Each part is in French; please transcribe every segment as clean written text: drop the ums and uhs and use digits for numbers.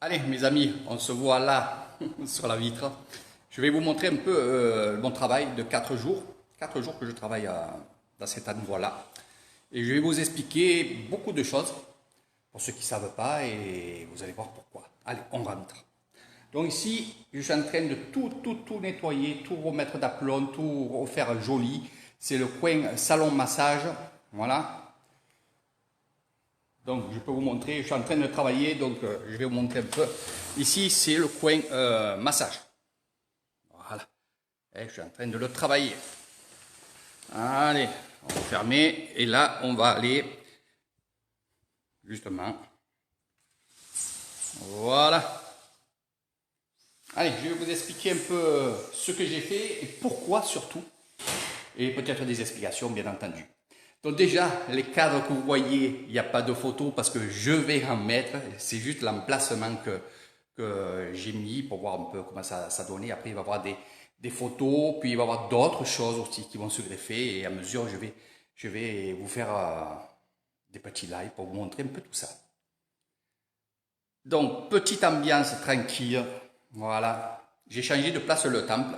Allez, mes amis, on se voit là, sur la vitre. Je vais vous montrer un peu mon travail de 4 jours. 4 jours que je travaille dans cet endroit-là. Et je vais vous expliquer beaucoup de choses, pour ceux qui ne savent pas, et vous allez voir pourquoi. Allez, on rentre. Donc ici, je suis en train de tout nettoyer, tout remettre d'aplomb, tout refaire joli. C'est le coin salon massage, voilà. Donc je peux vous montrer, je suis en train de travailler, donc je vais vous montrer un peu. Ici, c'est le coin massage. Voilà. Et je suis en train de le travailler. Allez, on va fermer. Et là, on va aller, justement. Voilà. Allez, je vais vous expliquer un peu ce que j'ai fait et pourquoi surtout. Et peut-être des explications, bien entendu. Donc déjà, les cadres que vous voyez, il n'y a pas de photo parce que je vais en mettre. C'est juste l'emplacement que j'ai mis pour voir un peu comment ça donnait. Après, il va y avoir des photos, puis il va y avoir d'autres choses aussi qui vont se greffer. Et à mesure, je vais vous faire des petits lives pour vous montrer un peu tout ça. Donc, petite ambiance tranquille. Voilà. J'ai changé de place le temple.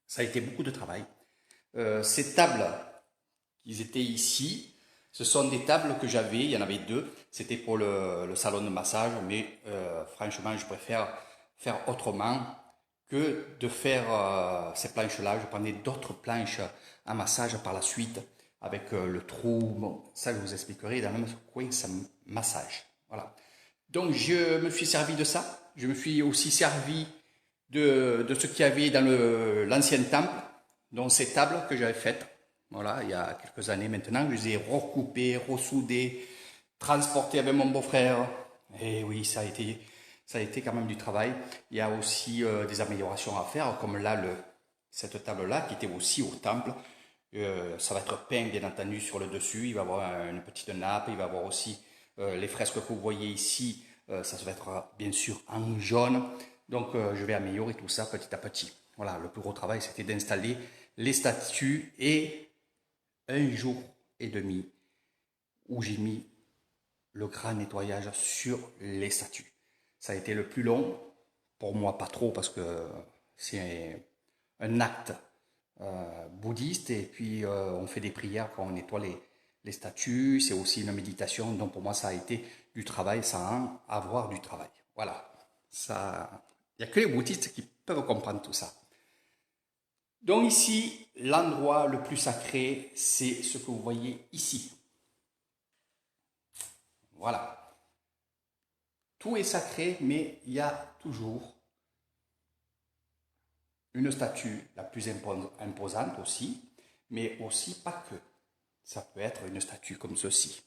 Ça a été beaucoup de travail. Ces tables, ils étaient ici. Ce sont des tables que j'avais, il y en avait deux. C'était pour le salon de massage, mais franchement, je préfère faire autrement que de faire ces planches-là. Je prenais d'autres planches à massage par la suite avec le trou. Bon, ça, je vous expliquerai dans le même coin, ça massage. Voilà. Donc, je me suis servi de ça. Je me suis aussi servi de ce qu'il y avait dans l'ancien temple, dont ces tables que j'avais faites. Voilà, il y a quelques années maintenant, je les ai recoupées, ressoudées, transportées avec mon beau-frère. Et oui, ça a été quand même du travail. Il y a aussi des améliorations à faire, comme là, cette table-là, qui était aussi au temple. Ça va être peint, bien entendu, sur le dessus. Il va y avoir une petite nappe. Il va y avoir aussi les fresques que vous voyez ici. Ça va être, bien sûr, en jaune. Donc, je vais améliorer tout ça petit à petit. Voilà, le plus gros travail, c'était d'installer les statues et un jour et demi où j'ai mis le grand nettoyage sur les statues. Ça a été le plus long, pour moi pas trop parce que c'est un acte bouddhiste et puis on fait des prières quand on nettoie les statues, c'est aussi une méditation, donc pour moi ça a été du travail sans avoir du travail. Voilà, ça, il n'y a que les bouddhistes qui peuvent comprendre tout ça. Donc ici, l'endroit le plus sacré, c'est ce que vous voyez ici. Voilà. Tout est sacré, mais il y a toujours une statue la plus imposante aussi, mais aussi pas que. Ça peut être une statue comme ceci,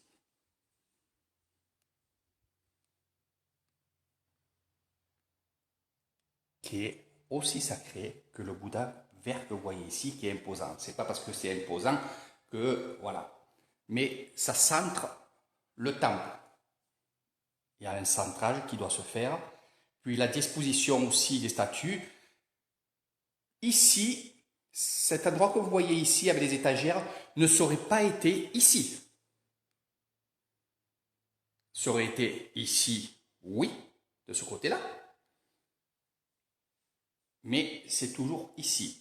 qui est aussi sacrée que le Bouddha vert que vous voyez ici, qui est imposant. C'est pas parce que c'est imposant que voilà. Mais ça centre le temple. Il y a un centrage qui doit se faire. Puis la disposition aussi des statues. Ici, cet endroit que vous voyez ici avec les étagères ne serait pas été ici. Ça aurait été ici, oui, de ce côté-là. Mais c'est toujours ici.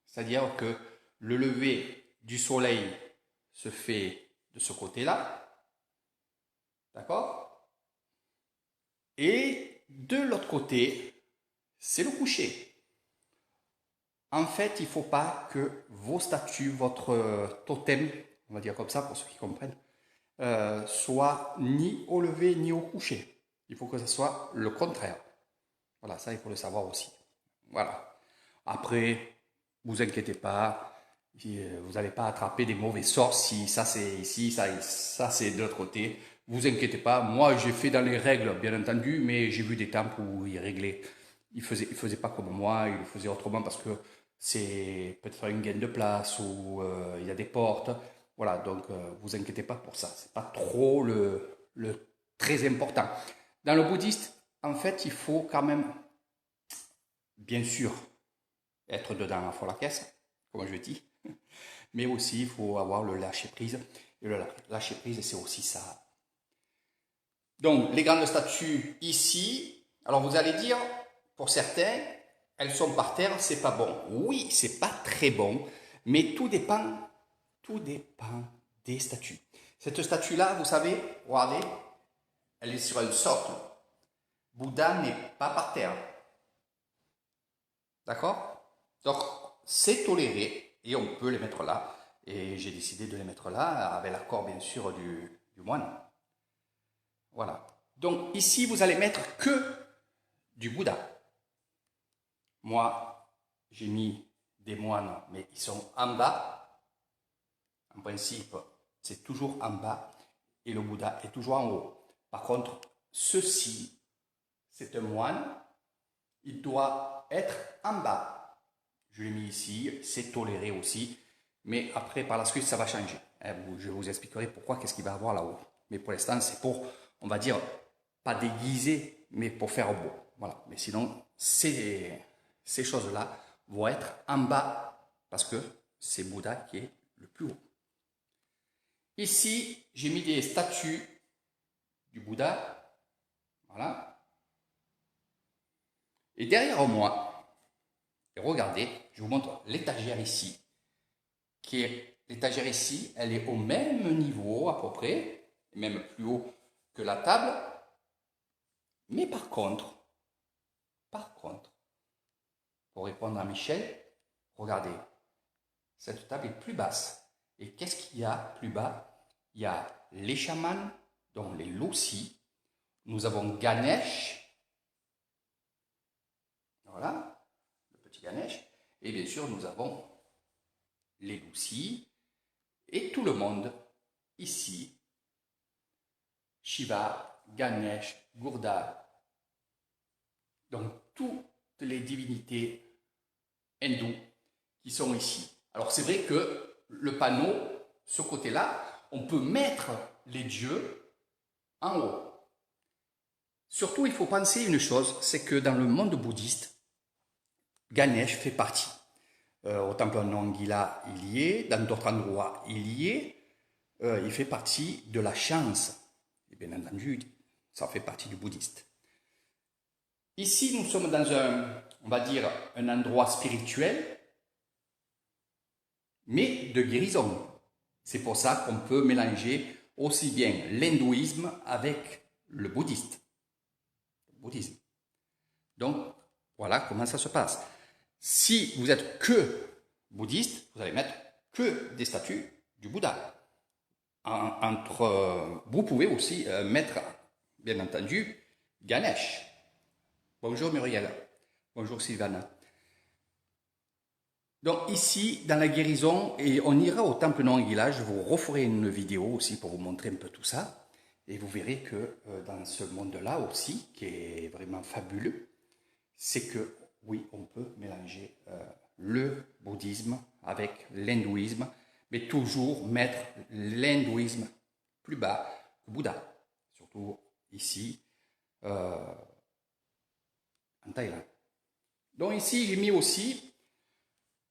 C'est-à-dire que le lever du soleil se fait de ce côté-là. D'accord? Et de l'autre côté, c'est le coucher. En fait, il ne faut pas que vos statues, votre totem, on va dire comme ça pour ceux qui comprennent, soit ni au lever ni au coucher. Il faut que ce soit le contraire. Voilà, ça il faut le savoir aussi. Voilà. Après, vous inquiétez pas, vous n'allez pas attraper des mauvais sorts si ça c'est ici, ça c'est de l'autre côté. Vous inquiétez pas, moi j'ai fait dans les règles bien entendu, mais j'ai vu des temples où ils réglaient. Ils faisaient pas comme moi, ils le faisaient autrement parce que c'est peut-être un gain de place ou il y a des portes. Voilà, donc vous inquiétez pas pour ça. C'est pas trop le très important. Dans le bouddhiste, en fait, il faut quand même, bien sûr, être dedans à fond la caisse, comme je dis, mais aussi il faut avoir le lâcher prise. Et le lâcher prise, c'est aussi ça. Donc, les grandes statues ici, alors vous allez dire, pour certains, elles sont par terre, c'est pas bon. Oui, c'est pas très bon, mais tout dépend des statues. Cette statue-là, vous savez, regardez, elle est sur un socle. Bouddha n'est pas par terre. D'accord? Donc, c'est toléré et on peut les mettre là. Et j'ai décidé de les mettre là, avec l'accord bien sûr du moine. Voilà. Donc ici, vous allez mettre que du Bouddha. Moi, j'ai mis des moines, mais ils sont en bas. En principe, c'est toujours en bas et le Bouddha est toujours en haut. Par contre, ceci, c'est un moine, il doit être en bas. Je l'ai mis ici, c'est toléré aussi, mais après, par la suite, ça va changer. Je vous expliquerai pourquoi, qu'est-ce qu'il va avoir là-haut. Mais pour l'instant, c'est pour, on va dire, pas déguiser, mais pour faire beau. Voilà. Mais sinon, ces choses-là vont être en bas, parce que c'est Bouddha qui est le plus haut. Ici, j'ai mis des statues du Bouddha. Voilà. Et derrière moi, et regardez, je vous montre l'étagère ici, qui est l'étagère ici, elle est au même niveau à peu près, même plus haut que la table. Mais par contre, pour répondre à Michel, regardez, cette table est plus basse. Et qu'est-ce qu'il y a plus bas? Il y a les chamans, donc les Losi. Nous avons Ganesh. Voilà, le petit Ganesh. Et bien sûr, nous avons les Losi. Et tout le monde ici. Shiva, Ganesh, Gurda. Donc, toutes les divinités hindoues qui sont ici. Alors, c'est vrai que le panneau, ce côté-là, on peut mettre les dieux en haut. Surtout, il faut penser une chose, c'est que dans le monde bouddhiste, Ganesh fait partie. Au temple Nangila, il y est, dans d'autres endroits, il y est. Il fait partie de la chance. Et bien entendu, ça fait partie du bouddhiste. Ici, nous sommes dans on va dire, un endroit spirituel, mais de guérison. C'est pour ça qu'on peut mélanger aussi bien l'hindouisme avec le bouddhisme. Donc, voilà comment ça se passe. Si vous êtes que bouddhiste, vous allez mettre que des statues du Bouddha. Vous pouvez aussi mettre, bien entendu, Ganesh. Bonjour Muriel. Bonjour Sylvana. Donc ici, dans la guérison, et on ira au temple Nangila, je vous referai une vidéo aussi pour vous montrer un peu tout ça. Et vous verrez que dans ce monde-là aussi, qui est vraiment fabuleux, c'est que oui, on peut mélanger le bouddhisme avec l'hindouisme, mais toujours mettre l'hindouisme plus bas que Bouddha, surtout ici en Thaïlande. Donc ici, j'ai mis aussi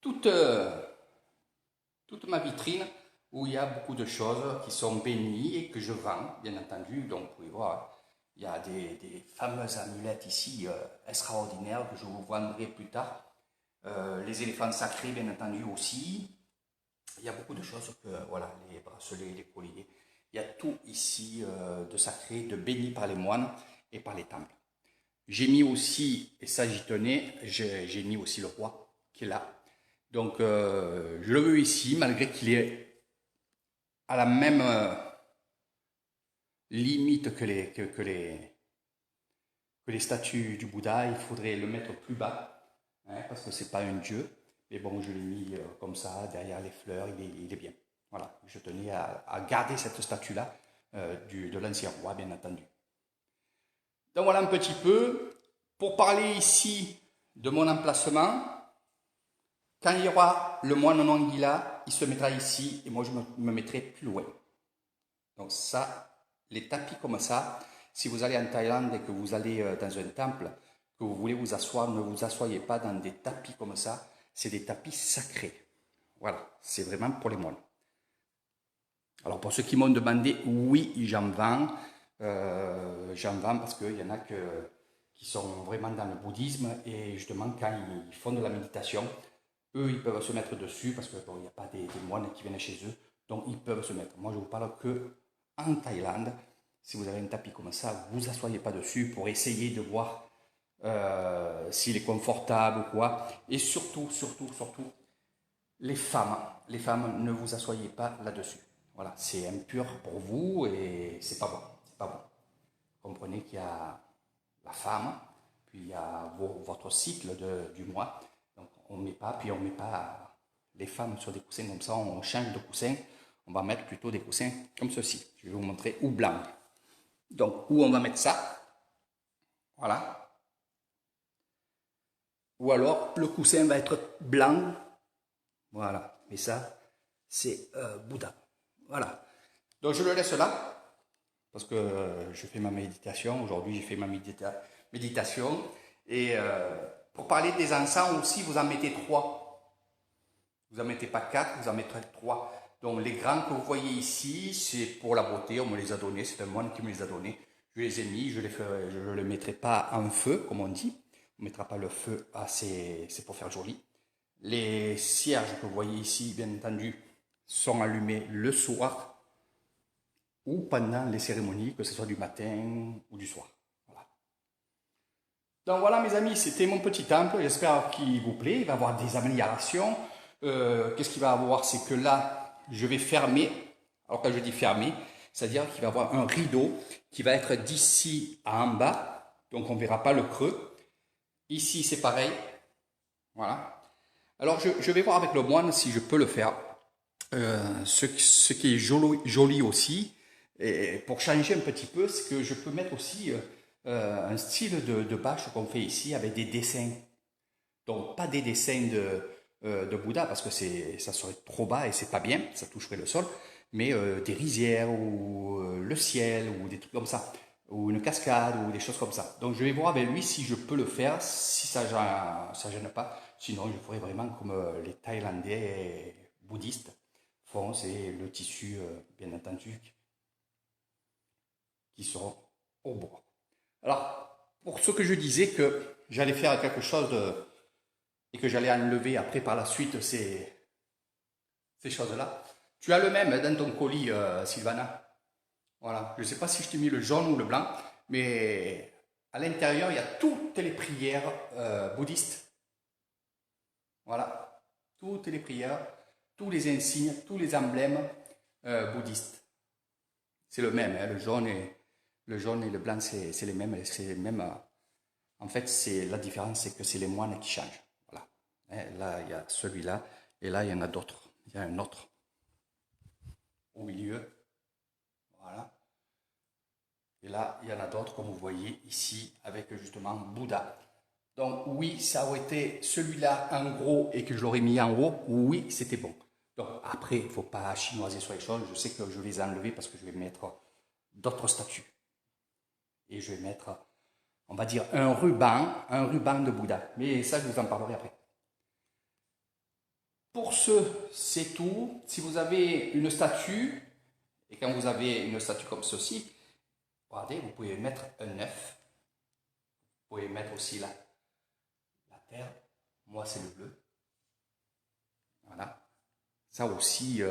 toute ma vitrine où il y a beaucoup de choses qui sont bénies et que je vends, bien entendu. Donc, vous pouvez voir, il y a des fameuses amulettes ici extraordinaires que je vous vendrai plus tard. Les éléphants sacrés, bien entendu, aussi. Il y a beaucoup de choses, voilà, les bracelets, les colliers. Il y a tout ici de sacré, de béni par les moines et par les temples. J'ai mis aussi, et ça j'y tenais, j'ai mis aussi le roi qui est là. Donc je le veux ici, malgré qu'il est à la même limite que les statues du Bouddha. Il faudrait le mettre plus bas, hein, parce que c'est pas un dieu. Mais bon, je l'ai mis comme ça, derrière les fleurs, il est bien. Voilà, je tenais à garder cette statue-là de l'ancien roi, bien entendu. Donc voilà un petit peu. Pour parler ici de mon emplacement, quand il y aura le moine Nangila, il se mettra ici et moi je me mettrai plus loin. Donc ça, les tapis comme ça, si vous allez en Thaïlande et que vous allez dans un temple, que vous voulez vous asseoir, ne vous asseyez pas dans des tapis comme ça, c'est des tapis sacrés. Voilà, c'est vraiment pour les moines. Alors pour ceux qui m'ont demandé, oui, j'en vends. J'en vends parce qu'il y en a qui sont vraiment dans le bouddhisme et justement quand ils font de la méditation, eux ils peuvent se mettre dessus parce qu'il n'y a pas des moines qui viennent chez eux, donc ils peuvent se mettre. Moi je vous parle que en Thaïlande, si vous avez un tapis comme ça, vous asseyez pas dessus pour essayer de voir s'il est confortable ou quoi. Et surtout, les femmes, ne vous asseyez pas là-dessus. Voilà, c'est impur pour vous et c'est pas bon. C'est pas bon. Comprenez qu'il y a la femme, puis il y a votre cycle du mois. Donc on met pas, puis on met pas les femmes sur des coussins comme ça, on change de coussin. On va mettre plutôt des coussins comme ceci. Je vais vous montrer ou blanc. Donc où on va mettre ça, voilà. Ou alors le coussin va être blanc, voilà. Et ça, c'est Bouddha. Voilà. Donc je le laisse là, parce que je fais ma méditation. Aujourd'hui, j'ai fait ma méditation. Et pour parler des encens aussi, vous en mettez 3. Vous n'en mettez pas 4, vous en mettez 3. Donc les grands que vous voyez ici, c'est pour la beauté, on me les a donnés, c'est un moine qui me les a donnés. Je les ai mis, je ne les mettrai pas en feu, comme on dit. On ne mettra pas le feu, c'est pour faire joli. Les cierges que vous voyez ici, bien entendu, sont allumés le soir ou pendant les cérémonies, que ce soit du matin ou du soir. Voilà. Donc voilà mes amis, c'était mon petit temple, j'espère qu'il vous plaît, il va y avoir des améliorations. Qu'est-ce qu'il va y avoir? C'est que là, je vais fermer, alors quand je dis fermer, c'est-à-dire qu'il va y avoir un rideau qui va être d'ici à en bas, donc on ne verra pas le creux. Ici c'est pareil, voilà. Alors je vais voir avec le moine si je peux le faire. Ce qui est joli aussi, et pour changer un petit peu, c'est que je peux mettre aussi un style de bâche qu'on fait ici avec des dessins. Donc pas des dessins de Bouddha parce que ça serait trop bas et c'est pas bien, ça toucherait le sol, mais des rizières ou le ciel ou des trucs comme ça, ou une cascade ou des choses comme ça. Donc je vais voir avec lui si je peux le faire, si ça gêne pas. Sinon je ferai vraiment comme les Thaïlandais bouddhistes font, c'est le tissu bien entendu qui seront au bois. Alors pour ce que je disais que j'allais faire quelque chose et que j'allais enlever après par la suite ces choses-là. Tu as le même dans ton colis, Sylvana. Voilà. Je ne sais pas si je t'ai mis le jaune ou le blanc, mais à l'intérieur, il y a toutes les prières bouddhistes. Voilà. Toutes les prières, tous les insignes, tous les emblèmes bouddhistes. C'est le même, hein, le jaune et le blanc, c'est les mêmes. En fait, la différence, c'est que c'est les moines qui changent. Voilà. Hein, là, il y a celui-là, et là, il y en a d'autres. Il y a un autre au milieu. Voilà. Et là, il y en a d'autres, comme vous voyez ici, avec justement Bouddha. Donc oui, ça aurait été celui-là en gros et que je l'aurais mis en haut, oui, c'était bon. Donc après, il ne faut pas chinoiser sur les choses. Je sais que je vais les enlever parce que je vais mettre d'autres statues. Et je vais mettre, on va dire, un ruban de Bouddha. Mais ça, je vous en parlerai après. Pour ce, c'est tout. Si vous avez une statue, et quand vous avez une statue comme ceci, regardez, vous pouvez mettre un œuf. Vous pouvez mettre aussi la terre. Moi, c'est le bleu. Voilà. Ça aussi,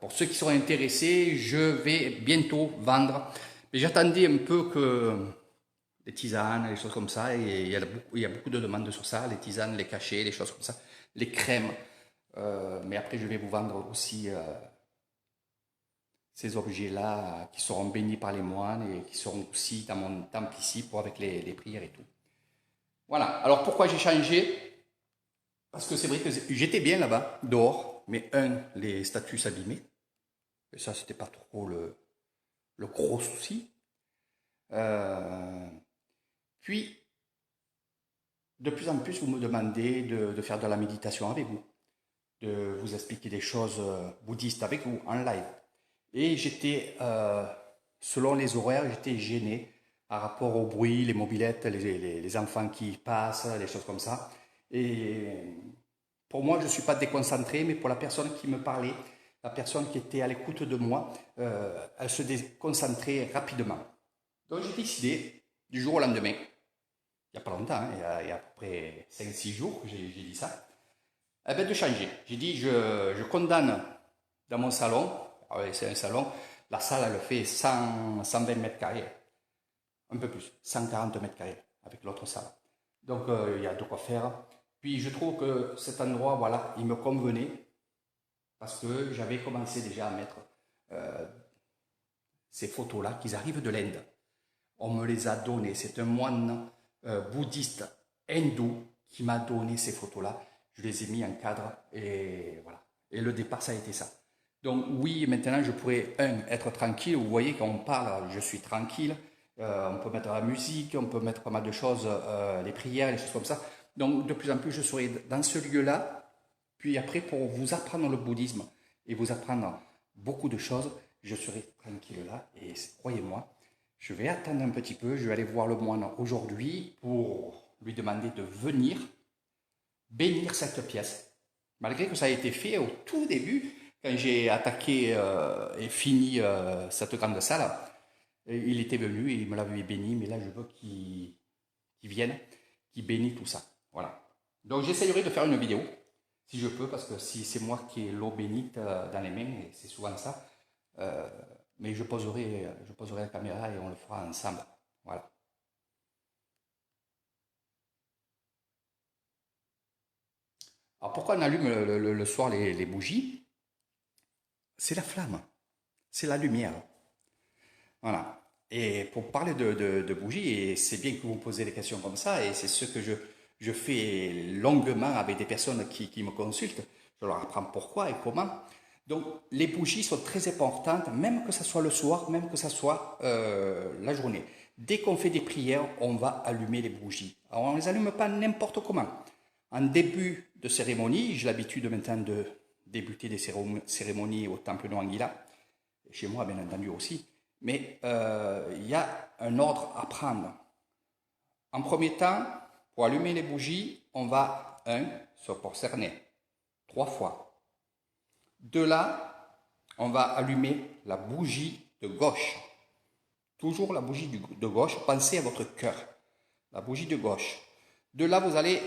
pour ceux qui sont intéressés, je vais bientôt vendre. Mais j'attendais un peu que les tisanes, les choses comme ça, et il y a beaucoup de demandes sur ça, les tisanes, les cachets, les choses comme ça, les crèmes. Mais après, je vais vous vendre aussi ces objets-là qui seront bénis par les moines et qui seront aussi dans mon temple ici pour avec les prières et tout. Voilà. Alors pourquoi j'ai changé? Parce que c'est vrai que j'étais bien là-bas, dehors, mais les statues s'abîmaient. Et ça, c'était pas trop le gros souci. Puis, de plus en plus, vous me demandez de faire de la méditation avec vous, de vous expliquer des choses bouddhistes avec vous en live. Et j'étais, selon les horaires, j'étais gêné par rapport au bruit, les mobylettes, les enfants qui passent, les choses comme ça. Et pour moi, je ne suis pas déconcentré, mais pour la personne qui me parlait, la personne qui était à l'écoute de moi, elle se déconcentrait rapidement. Donc j'ai décidé, du jour au lendemain, il n'y a pas longtemps, hein, il y a à peu près 5-6 jours que j'ai dit ça, eh ben, de changer. J'ai dit, je condamne dans mon salon, c'est un salon, la salle elle fait 120 mètres carrés, un peu plus, 140 mètres carrés avec l'autre salle. Donc il y a de quoi faire. Puis je trouve que cet endroit, voilà, il me convenait parce que j'avais commencé déjà à mettre ces photos-là qui arrivent de l'Inde. On me les a données. C'est un moine bouddhiste hindou qui m'a donné ces photos-là. Je les ai mis en cadre et voilà. Et le départ, ça a été ça. Donc oui, maintenant, je pourrais, être tranquille. Vous voyez, quand on parle, je suis tranquille. On peut mettre la musique, on peut mettre pas mal de choses, les prières, les choses comme ça. Donc de plus en plus, je serai dans ce lieu-là. Puis après, pour vous apprendre le bouddhisme et vous apprendre beaucoup de choses, je serai tranquille là. Et croyez-moi, je vais attendre un petit peu. Je vais aller voir le moine aujourd'hui pour lui demander de venir bénir cette pièce. Malgré que ça a été fait au tout début, quand j'ai attaqué et fini cette grande salle, il était venu et il me l'avait béni, mais là je veux qu'il vienne, qu'il bénisse tout ça. Voilà. Donc j'essayerai de faire une vidéo, si je peux, parce que si c'est moi qui ai l'eau bénite dans les mains, et c'est souvent ça, mais je poserai la caméra et on le fera ensemble. Voilà. Alors pourquoi on allume le soir les bougies? C'est la flamme, c'est la lumière. Voilà. Et pour parler de bougies, et c'est bien que vous posez des questions comme ça, et c'est ce que je fais longuement avec des personnes qui me consultent. Je leur apprends pourquoi et comment. Donc les bougies sont très importantes, même que ce soit le soir, même que ce soit la journée. Dès qu'on fait des prières, on va allumer les bougies. Alors on ne les allume pas n'importe comment. En début de cérémonie, j'ai l'habitude maintenant de débuter des cérémonies au temple de Anguilla, chez moi bien entendu aussi, mais il y a un ordre à prendre. En premier temps, pour allumer les bougies, on va, se prosterner, 3 fois. De là, on va allumer la bougie de gauche. Toujours la bougie de gauche, pensez à votre cœur, la bougie de gauche. De là, vous allez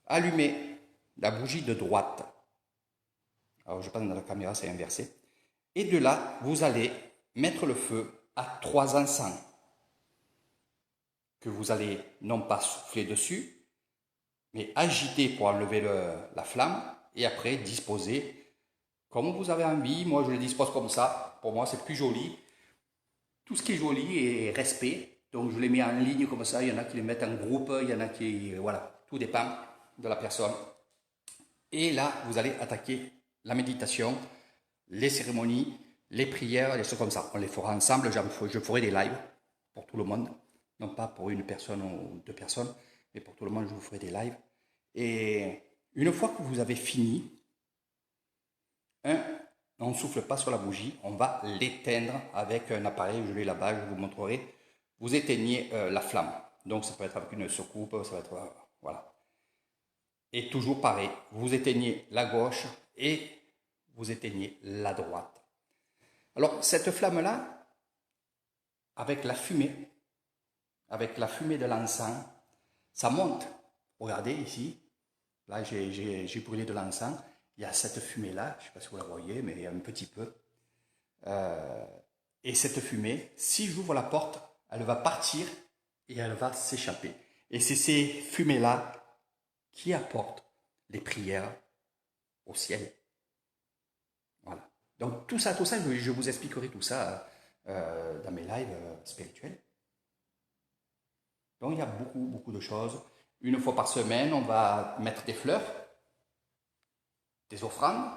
allumer la bougie de droite. Alors, je pense dans la caméra, c'est inversé. Et de là, vous allez mettre le feu à 3 encens que vous allez non pas souffler dessus, mais agiter pour enlever la flamme et après disposer comme vous avez envie. Moi, je le dispose comme ça. Pour moi, c'est plus joli. Tout ce qui est joli est respect. Donc, je les mets en ligne comme ça. Il y en a qui les mettent en groupe, il y en a qui... Voilà, tout dépend de la personne. Et là, vous allez attaquer la méditation, les cérémonies, les prières, les choses comme ça. On les fera ensemble. Je ferai des lives pour tout le monde. Non pas pour une personne ou 2 personnes, mais pour tout le monde, je vous ferai des lives. Et une fois que vous avez fini, on ne souffle pas sur la bougie, on va l'éteindre avec un appareil, je l'ai là-bas, je vous montrerai. Vous éteignez la flamme. Donc ça peut être avec une soucoupe, ça va être... voilà. Et toujours pareil, vous éteignez la gauche et vous éteignez la droite. Alors cette flamme-là, avec la fumée de l'encens, ça monte. Regardez ici, là j'ai brûlé de l'encens, il y a cette fumée-là, je ne sais pas si vous la voyez, mais un petit peu. Et cette fumée, si j'ouvre la porte, elle va partir et elle va s'échapper. Et c'est ces fumées-là qui apportent les prières au ciel. Voilà. Donc tout ça, je vous expliquerai tout ça dans mes lives spirituels. Donc il y a beaucoup de choses. Une fois par semaine, on va mettre des fleurs, des offrandes.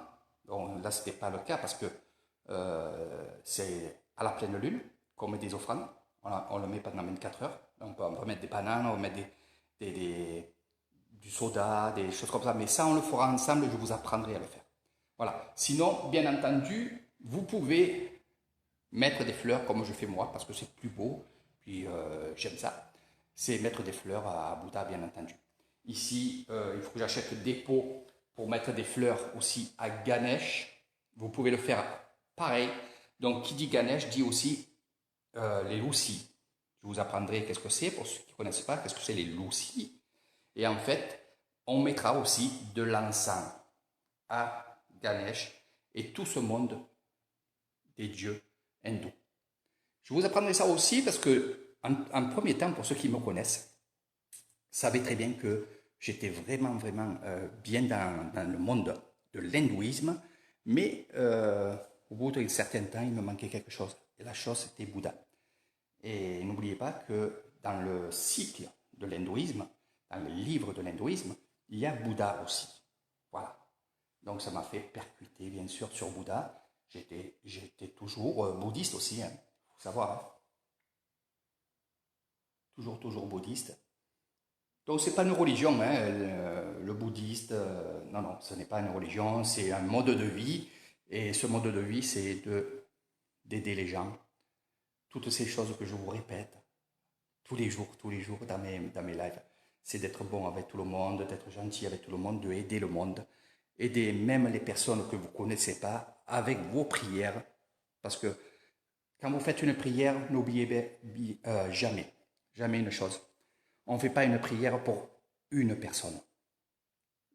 Donc là, ce n'était pas le cas parce que c'est à la pleine lune qu'on met des offrandes. On le met pendant 24 heures. Donc on va mettre des bananes, on va mettre du soda, des choses comme ça. Mais ça, on le fera ensemble et je vous apprendrai à le faire. Voilà. Sinon, bien entendu, vous pouvez mettre des fleurs comme je fais moi parce que c'est plus beau. Puis j'aime ça. C'est mettre des fleurs à Bouddha, bien entendu. Ici, il faut que j'achète des pots pour mettre des fleurs aussi à Ganesh. vous pouvez le faire pareil. Donc, qui dit Ganesh dit aussi les loussis. Je vous apprendrai qu'est-ce que c'est, pour ceux qui ne connaissent pas, qu'est-ce que c'est les loussis. Et en fait, on mettra aussi de l'encens à Ganesh et tout ce monde des dieux hindous. Je vous apprendrai ça aussi parce que, en premier temps, pour ceux qui me connaissent, savez très bien que j'étais vraiment bien dans le monde de l'hindouisme, mais au bout d'un certain temps, il me manquait quelque chose. Et la chose, c'était Bouddha. Et n'oubliez pas que dans le cycle de l'hindouisme, dans le livre de l'hindouisme, il y a Bouddha aussi. Voilà. Donc ça m'a fait percuter, bien sûr, sur Bouddha. J'étais toujours bouddhiste aussi, il faut savoir. Hein. Toujours bouddhiste. Donc c'est pas une religion, hein, le bouddhiste. Non, ce n'est pas une religion, c'est un mode de vie. Et ce mode de vie, c'est d'aider les gens. Toutes ces choses que je vous répète tous les jours dans mes lives, c'est d'être bon avec tout le monde, d'être gentil avec tout le monde, d'aider le monde, aider même les personnes que vous ne connaissez pas avec vos prières. Parce que quand vous faites une prière, n'oubliez jamais une chose. On ne fait pas une prière pour une personne.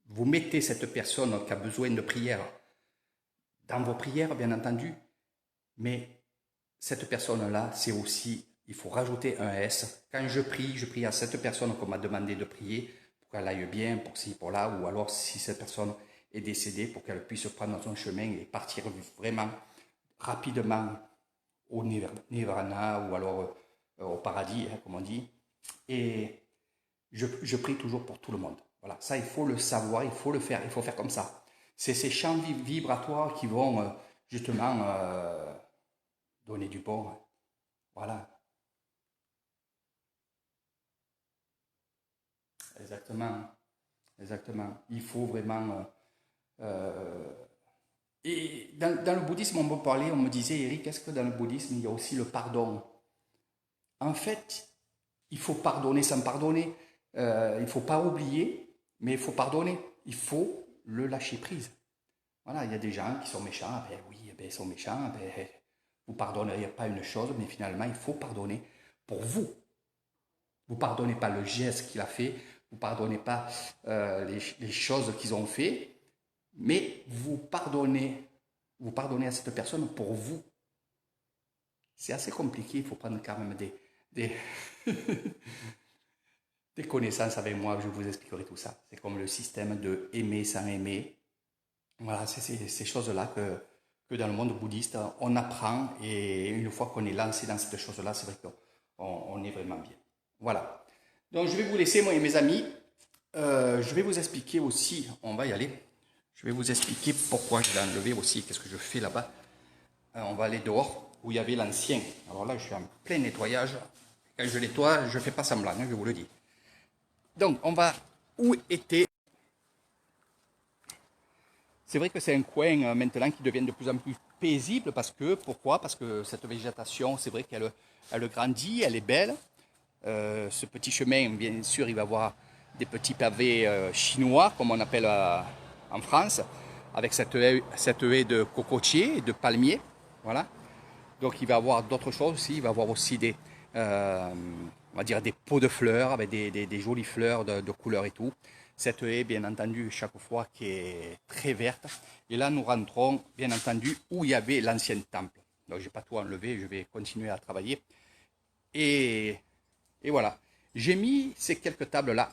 Vous mettez cette personne qui a besoin de prière dans vos prières, bien entendu, mais cette personne-là, c'est aussi, il faut rajouter un S. Quand je prie à cette personne qu'on m'a demandé de prier pour qu'elle aille bien, pour ci, pour là, ou alors si cette personne est décédée, pour qu'elle puisse prendre son chemin et partir vraiment rapidement au Nirvana ou alors au paradis, hein, comme on dit. Et je prie toujours pour tout le monde. Voilà, ça il faut le savoir, il faut le faire, il faut faire comme ça. C'est ces champs vibratoires qui vont justement donner du bon. Voilà. Exactement. Il faut vraiment... et dans le bouddhisme, on me parlait, on me disait, Eric, est-ce que dans le bouddhisme, il y a aussi le pardon? En fait, il faut pardonner sans pardonner. Il ne faut pas oublier, mais il faut pardonner. Il faut le lâcher prise. Voilà, il y a des gens qui sont méchants. Ben oui, ils sont méchants. Ben, vous ne pardonneriez pas une chose, mais finalement, il faut pardonner pour vous. Vous ne pardonnez pas le geste qu'il a fait. Vous ne pardonnez pas les choses qu'ils ont fait. Mais vous pardonnez à cette personne pour vous. C'est assez compliqué. Il faut prendre quand même des connaissances avec moi. Je vous expliquerai tout ça. C'est comme le système de aimer sans aimer. Voilà, c'est ces choses-là que dans le monde bouddhiste, on apprend. Et une fois qu'on est lancé dans cette chose-là, c'est vrai qu'on est vraiment bien. Voilà. Donc, je vais vous laisser, moi et mes amis. Je vais vous expliquer aussi, on va y aller. Je vais vous expliquer pourquoi je l'ai enlevé aussi, qu'est-ce que je fais là-bas. On va aller dehors, où il y avait l'ancien. Alors là, je suis en plein nettoyage. Quand je nettoie, je ne fais pas semblant, hein, je vous le dis. Donc, on va où était. C'est vrai que c'est un coin maintenant qui devient de plus en plus paisible. Pourquoi? Parce que cette végétation, c'est vrai qu'elle grandit, elle est belle. Ce petit chemin, bien sûr, il va avoir des petits pavés chinois, comme on appelle en France, avec cette haie de cocotiers et de palmiers. Voilà. Donc il va avoir d'autres choses aussi. Il va avoir aussi on va dire des pots de fleurs avec des jolies fleurs de couleurs et tout. Cette haie, bien entendu, chaque fois qui est très verte. Et là, nous rentrons, bien entendu, où il y avait l'ancien temple. Donc je n'ai pas tout enlevé, je vais continuer à travailler. Et voilà. J'ai mis ces quelques tables-là.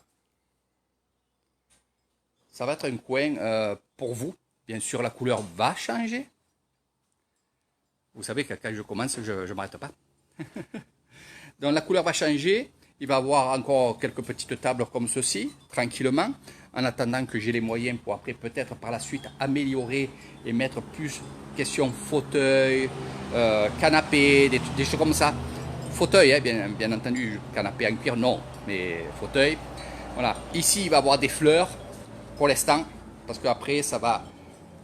Ça va être un coin pour vous. Bien sûr, la couleur va changer. Vous savez que quand je commence, je ne m'arrête pas. Donc la couleur va changer. Il va y avoir encore quelques petites tables comme ceci, tranquillement, en attendant que j'ai les moyens pour après peut-être par la suite améliorer et mettre plus question fauteuil, canapé, des choses comme ça. Fauteuil, hein, bien entendu, canapé en cuir, non, mais fauteuil. Voilà. Ici, il va y avoir des fleurs pour l'instant, parce qu'après, ça va,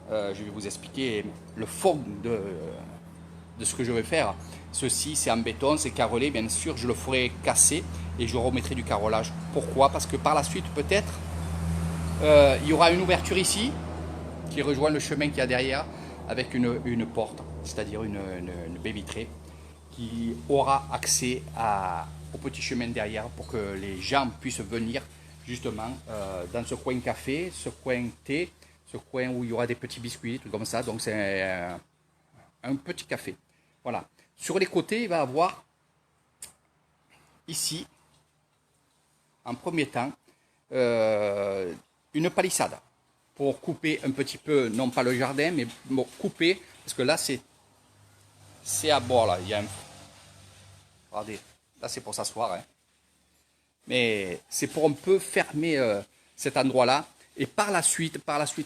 je vais vous expliquer le fond de ce que je vais faire. Ceci, c'est en béton, c'est carrelé, bien sûr, je le ferai casser et je remettrai du carrelage. Pourquoi? Parce que par la suite, peut-être, il y aura une ouverture ici, qui rejoint le chemin qu'il y a derrière. avec une porte, c'est-à-dire une baie vitrée qui aura accès au petit chemin derrière pour que les gens puissent venir justement dans ce coin café, ce coin thé, ce coin où il y aura des petits biscuits, tout comme ça. Donc c'est un petit café. Voilà. Sur les côtés, il va y avoir ici, en premier temps, une palissade pour couper un petit peu, non pas le jardin, mais bon, couper, parce que là c'est à bord là. Il y a un... Regardez, là c'est pour s'asseoir, hein. Mais c'est pour un peu fermer cet endroit-là. Et par la suite,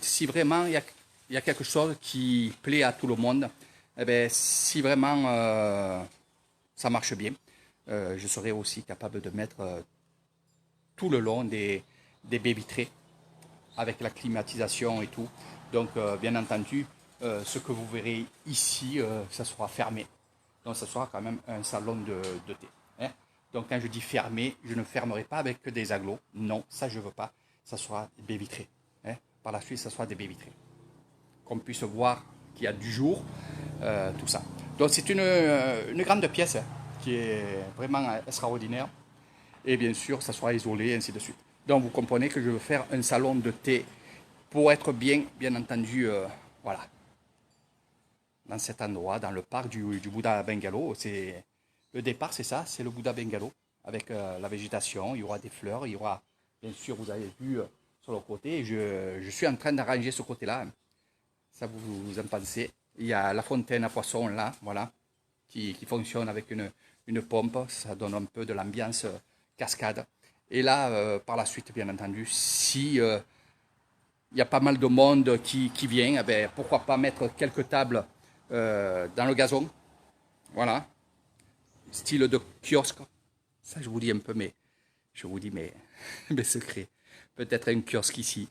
si vraiment il y a quelque chose qui plaît à tout le monde, eh bien, si vraiment ça marche bien, je serai aussi capable de mettre tout le long des baies vitrées avec la climatisation et tout. Donc, bien entendu, ce que vous verrez ici, ça sera fermé. Donc, ça sera quand même un salon de thé, hein. Donc, quand je dis fermé, je ne fermerai pas avec que des agglos. Non, ça, je ne veux pas. Ça sera des baies vitrées, hein. Par la suite, ça sera des baies vitrées. Qu'on puisse voir qu'il y a du jour, tout ça. Donc, c'est une grande pièce, hein, qui est vraiment extraordinaire. Et bien sûr, ça sera isolé, ainsi de suite. Donc, vous comprenez que je veux faire un salon de thé pour être bien entendu, voilà, dans cet endroit, dans le parc du Bouddha Bungalow. Le départ, c'est ça, c'est le Bouddha Bungalow, avec la végétation, il y aura des fleurs, il y aura, bien sûr, vous avez vu sur le côté, je suis en train d'arranger ce côté-là, ça vous en pensez. Il y a la fontaine à poissons là, voilà, qui fonctionne avec une pompe, ça donne un peu de l'ambiance cascade. Et là, par la suite, bien entendu, si il y a pas mal de monde qui vient, eh ben, pourquoi pas mettre quelques tables dans le gazon, voilà, style de kiosque. Ça, je vous dis un peu, mais je vous dis mes secrets. Peut-être un kiosque ici,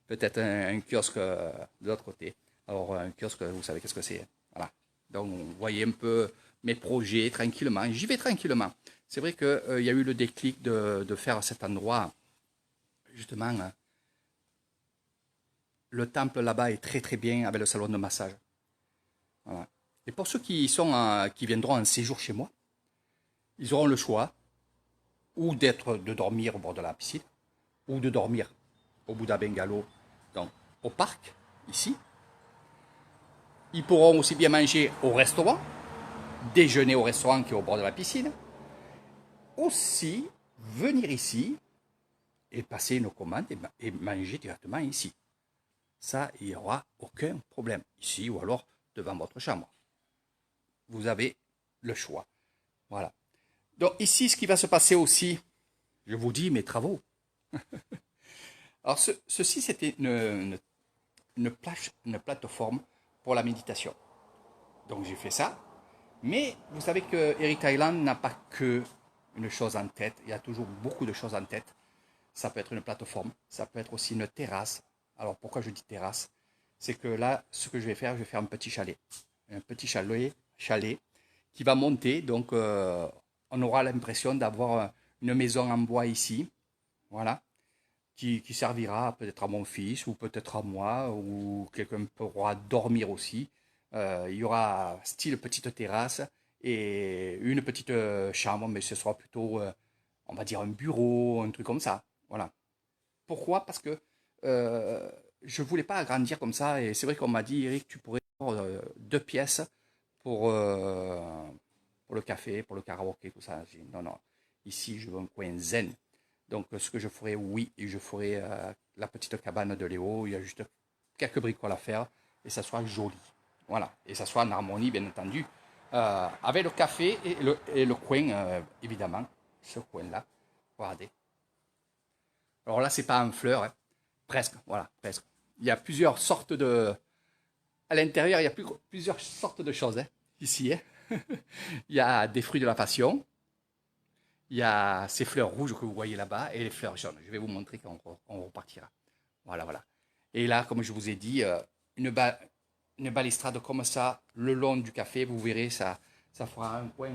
peut-être un kiosque de l'autre côté. Alors, un kiosque, vous savez qu'est-ce que c'est, hein. Voilà. Donc, vous voyez un peu mes projets tranquillement. J'y vais tranquillement. C'est vrai qu'il y a eu le déclic de faire cet endroit, justement. Le temple là-bas est très très bien avec le salon de massage. Voilà. Et pour ceux qui viendront en séjour chez moi, ils auront le choix ou de dormir au bord de la piscine, ou de dormir au Bouddha Bungalow, donc au parc, ici. Ils pourront aussi bien manger au restaurant, déjeuner au restaurant qui est au bord de la piscine. Aussi, venir ici et passer une commande et manger directement ici. Ça, il n'y aura aucun problème. Ici ou alors devant votre chambre. Vous avez le choix. Voilà. Donc ici, ce qui va se passer aussi, je vous dis mes travaux. Alors ceci, c'était une plateforme pour la méditation. Donc j'ai fait ça. Mais vous savez que Eric Thailand n'a pas que une chose en tête. Il y a toujours beaucoup de choses en tête. Ça peut être une plateforme, ça peut être aussi une terrasse. Alors pourquoi je dis terrasse? C'est que là, ce que je vais faire un petit chalet. Un petit chalet qui va monter. Donc on aura l'impression d'avoir une maison en bois ici. Voilà. Qui servira peut-être à mon fils ou peut-être à moi, ou quelqu'un pourra dormir aussi. Il y aura style petite terrasse et une petite chambre, mais ce sera plutôt, on va dire, un bureau, un truc comme ça. Voilà. Pourquoi? Parce que je ne voulais pas agrandir comme ça, et c'est vrai qu'on m'a dit, Eric, tu pourrais avoir deux pièces pour, euh, pour le café, pour le karaoké, tout ça. J'ai dit, non, non, ici je veux un coin zen. Donc ce que je ferai, oui, je ferai la petite cabane de Léo, il y a juste quelques bricoles à faire, et ça soit joli. Voilà, et ça soit en harmonie, bien entendu, avec le café et le coin, évidemment, ce coin-là. Regardez. Alors là, c'est pas en fleurs, hein. Presque, voilà, presque. Il y a plusieurs sortes de... À l'intérieur, il y a plusieurs sortes de choses, hein, ici, hein. Il y a des fruits de la passion, il y a ces fleurs rouges que vous voyez là-bas et les fleurs jaunes. Je vais vous montrer quand on repartira. Voilà, voilà. Et là, comme je vous ai dit, une balustrade comme ça, le long du café, vous verrez, ça fera un coin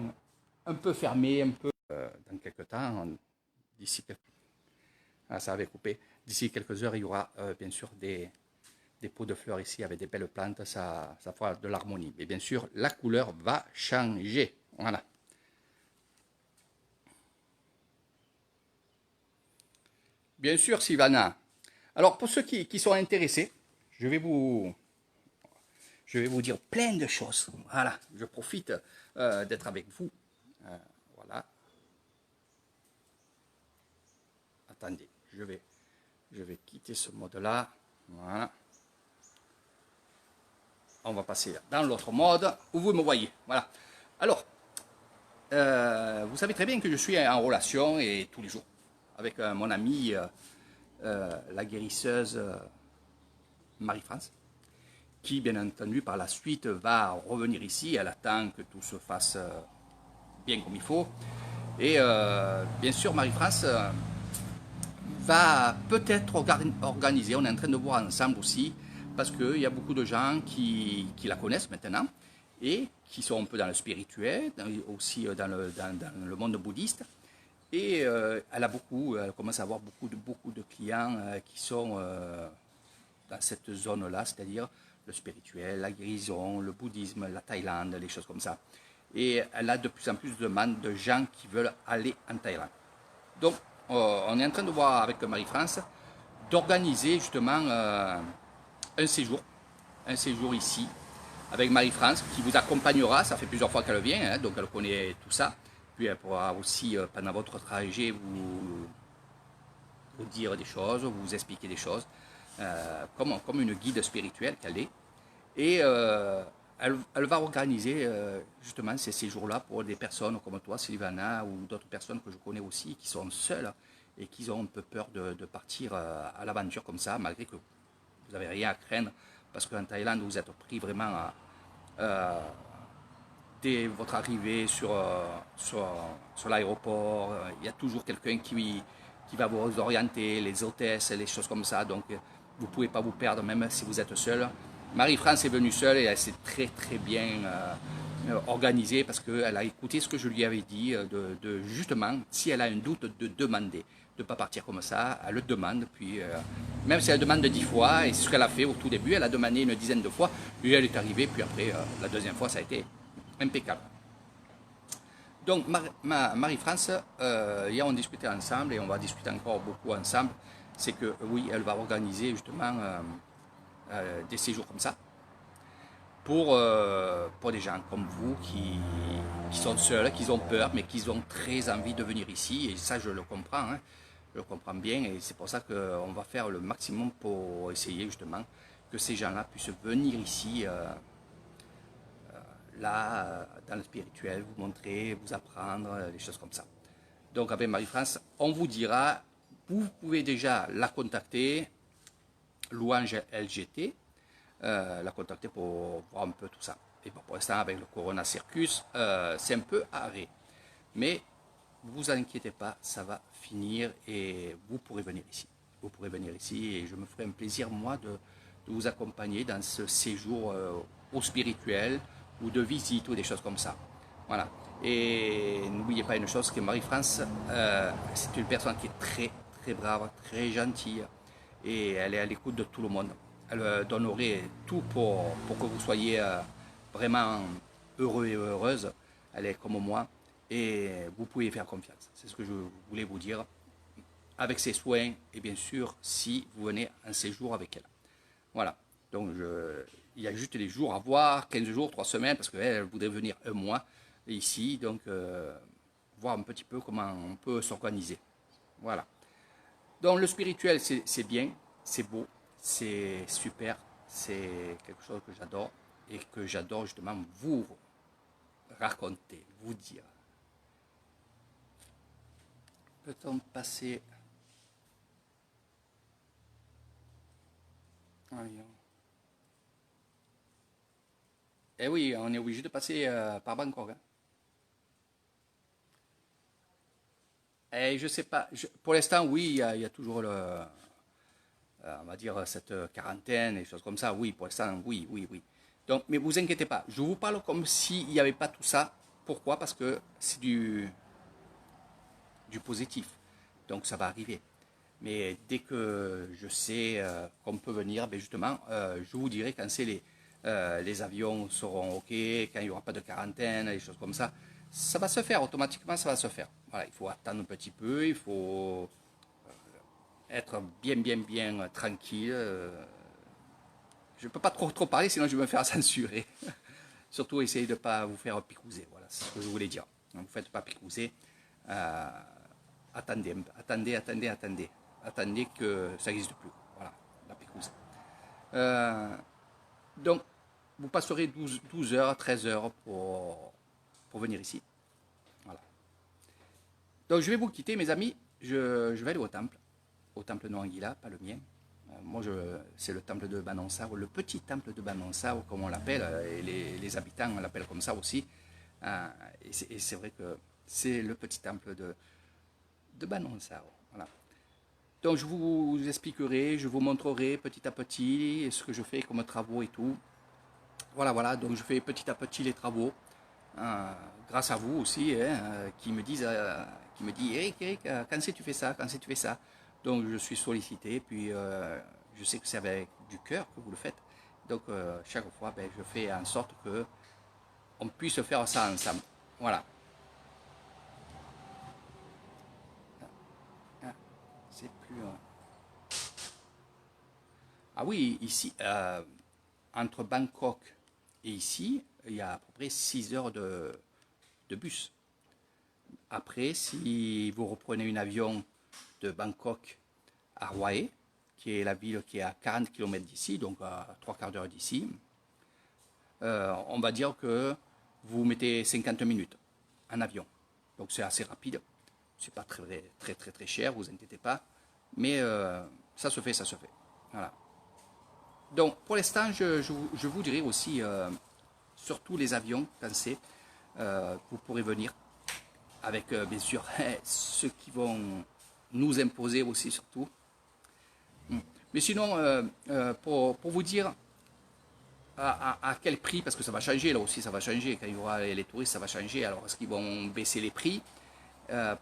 un peu fermé, un peu dans quelques temps, d'ici quelques... Ah, ça avait coupé. D'ici quelques heures, il y aura bien sûr des pots de fleurs ici avec des belles plantes, ça fera de l'harmonie. Mais bien sûr, la couleur va changer. Voilà. Bien sûr, Sylvana. Alors, pour ceux qui sont intéressés, je vais vous dire plein de choses. Voilà, je profite d'être avec vous. Voilà. Attendez, je vais quitter ce mode-là. Voilà. On va passer dans l'autre mode où vous me voyez. Voilà. Alors, vous savez très bien que je suis en relation et tous les jours avec mon amie, la guérisseuse Marie-France, qui bien entendu par la suite va revenir ici. Elle attend que tout se fasse bien comme il faut. Et bien sûr, Marie-France va peut-être organiser, on est en train de voir ensemble aussi, parce qu'il y a beaucoup de gens qui la connaissent maintenant et qui sont un peu dans le spirituel, aussi dans le monde bouddhiste. Et elle commence à avoir beaucoup de clients qui sont dans cette zone-là, c'est-à-dire le spirituel, la guérison, le bouddhisme, la Thaïlande, les choses comme ça. Et elle a de plus en plus de demandes de gens qui veulent aller en Thaïlande. Donc, on est en train de voir avec Marie-France d'organiser justement un séjour ici avec Marie-France qui vous accompagnera. Ça fait plusieurs fois qu'elle vient, hein, donc elle connaît tout ça. Puis elle pourra aussi, pendant votre trajet, vous dire des choses, vous expliquer des choses, comme une guide spirituelle qu'elle est. Et elle va organiser justement ces séjours-là pour des personnes comme toi, Sylvana, ou d'autres personnes que je connais aussi, qui sont seules et qui ont un peu peur de partir à l'aventure comme ça, malgré que vous n'avez rien à craindre, parce qu'en Thaïlande, vous êtes pris vraiment dès votre arrivée sur l'aéroport. Il y a toujours quelqu'un qui va vous orienter, les hôtesses, les choses comme ça, donc vous ne pouvez pas vous perdre, même si vous êtes seul. Marie-France est venue seule et elle s'est très bien organisée parce qu'elle a écouté ce que je lui avais dit, de justement, si elle a un doute, de demander, de ne pas partir comme ça, elle le demande, puis même si elle demande 10 fois, et c'est ce qu'elle a fait au tout début, elle a demandé une dizaine de fois, puis elle est arrivée, puis après, la deuxième fois, ça a été impeccable. Donc Marie-France, hier on discutait ensemble et on va discuter encore beaucoup ensemble, c'est que oui, elle va organiser justement des séjours comme ça pour des gens comme vous qui sont seuls, qui ont peur, mais qui ont très envie de venir ici. Et ça, je le comprends, hein, je le comprends bien. Et c'est pour ça qu'on va faire le maximum pour essayer justement que ces gens-là puissent venir ici, là, dans le spirituel, vous montrer, vous apprendre, des choses comme ça. Donc avec Marie-France, on vous dira, vous pouvez déjà la contacter, Louange LGT, la contacter pour voir un peu tout ça. Et pour l'instant, avec le Corona Circus, c'est un peu arrêt. Mais ne vous inquiétez pas, ça va finir et vous pourrez venir ici. Vous pourrez venir ici et je me ferai un plaisir, moi, de vous accompagner dans ce séjour au spirituel ou de visite ou des choses comme ça. Voilà. Et n'oubliez pas une chose, que Marie-France, c'est une personne qui est très brave, très gentille et elle est à l'écoute de tout le monde. Elle donnerait tout pour que vous soyez vraiment heureux et heureuse. Elle est comme moi et vous pouvez faire confiance. C'est ce que je voulais vous dire. Avec ses soins et bien sûr si vous venez un séjour avec elle. Voilà. Donc il y a juste des jours à voir, 15 jours, 3 semaines, parce qu'elle voudrait venir un mois ici. Donc voir un petit peu comment on peut s'organiser. Voilà. Donc le spirituel, c'est bien, c'est beau, c'est super, c'est quelque chose que j'adore et que j'adore justement vous raconter, vous dire. Peut-on passer... Eh oui, on est obligé de passer par Bangkok. Hein. Et je sais pas, pour l'instant, oui, il y a toujours on va dire cette quarantaine et choses comme ça. Oui, pour l'instant, oui. Donc, mais vous inquiétez pas, je vous parle comme s'il n'y avait pas tout ça. Pourquoi? Parce que c'est du positif. Donc ça va arriver. Mais dès que je sais qu'on peut venir, ben justement, je vous dirai quand c'est les avions seront OK, quand il n'y aura pas de quarantaine, des choses comme ça. Ça va se faire, automatiquement, ça va se faire. Voilà, il faut attendre un petit peu, il faut être bien tranquille. Je ne peux pas trop parler, sinon je vais me faire censurer. Surtout, essayez de ne pas vous faire picouser. Voilà, c'est ce que je voulais dire. Donc, vous ne faites pas picouser. Euh, attendez. Attendez que ça n'existe plus. Voilà, la picouse. Donc, vous passerez 12 heures, 13 heures pour venir ici. Voilà. Donc, je vais vous quitter, mes amis. Je vais aller au temple Noanguilla, pas le mien. Moi, c'est le temple de Banansao, le petit temple de Banansao, comme on l'appelle, et les habitants l'appellent comme ça aussi. Et c'est vrai que c'est le petit temple de Banansao. Voilà. Donc, je vous expliquerai, je vous montrerai petit à petit ce que je fais comme travaux et tout. Voilà, donc je fais petit à petit les travaux, grâce à vous aussi, hein, qui me dit, Eric, quand c'est tu fais ça, quand c'est tu fais ça. Donc je suis sollicité, puis je sais que c'est avec du cœur que vous le faites. Donc chaque fois, ben, je fais en sorte que on puisse faire ça ensemble. Voilà. Ah, c'est plus. Ah oui, ici, entre Bangkok et ici, il y a à peu près 6 heures de bus. Après, si vous reprenez un avion de Bangkok à Hue, qui est la ville qui est à 40 km d'ici, donc à 3 quarts d'heure d'ici, on va dire que vous mettez 50 minutes en avion. Donc c'est assez rapide. C'est pas très cher, vous inquiétez pas. Mais ça se fait, ça se fait. Voilà. Donc pour l'instant, je vous dirai aussi, surtout les avions, quand c'est, vous pourrez venir avec bien sûr ceux qui vont nous imposer aussi surtout. Mais sinon, pour vous dire à quel prix, parce que ça va changer là aussi, ça va changer, quand il y aura les touristes, ça va changer. Alors est-ce qu'ils vont baisser les prix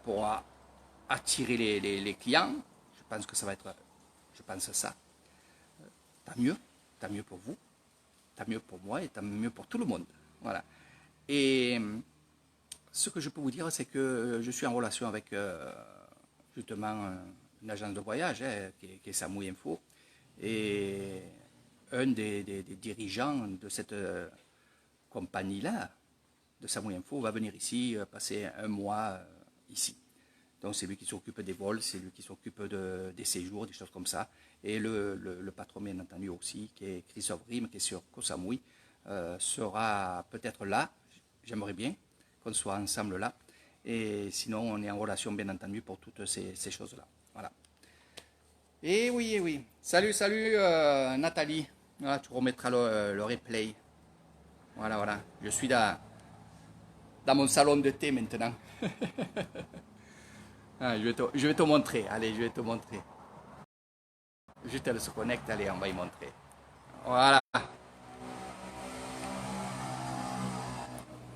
pour attirer les clients? Je pense que ça va être, je pense ça. Tant mieux, tant mieux pour vous, tant mieux pour moi et tant mieux pour tout le monde. Voilà. Et ce que je peux vous dire, c'est que je suis en relation avec justement une agence de voyage qui est Samui Info. Et un des dirigeants de cette compagnie-là, de Samui Info, va venir ici, passer un mois ici. Donc c'est lui qui s'occupe des vols, c'est lui qui s'occupe des séjours, des choses comme ça. Et le patron, bien entendu, aussi, qui est Christophe Rime, qui est sur Koh Samui, sera peut-être là. J'aimerais bien qu'on soit ensemble là. Et sinon, on est en relation, bien entendu, pour toutes ces choses-là. Voilà. Et oui, et oui. Salut, Nathalie. Voilà, tu remettras le replay. Voilà. Je suis dans mon salon de thé maintenant. Ah, je vais te montrer. Allez, je vais te montrer. Juste elle se connecte, allez, on va y montrer. Voilà.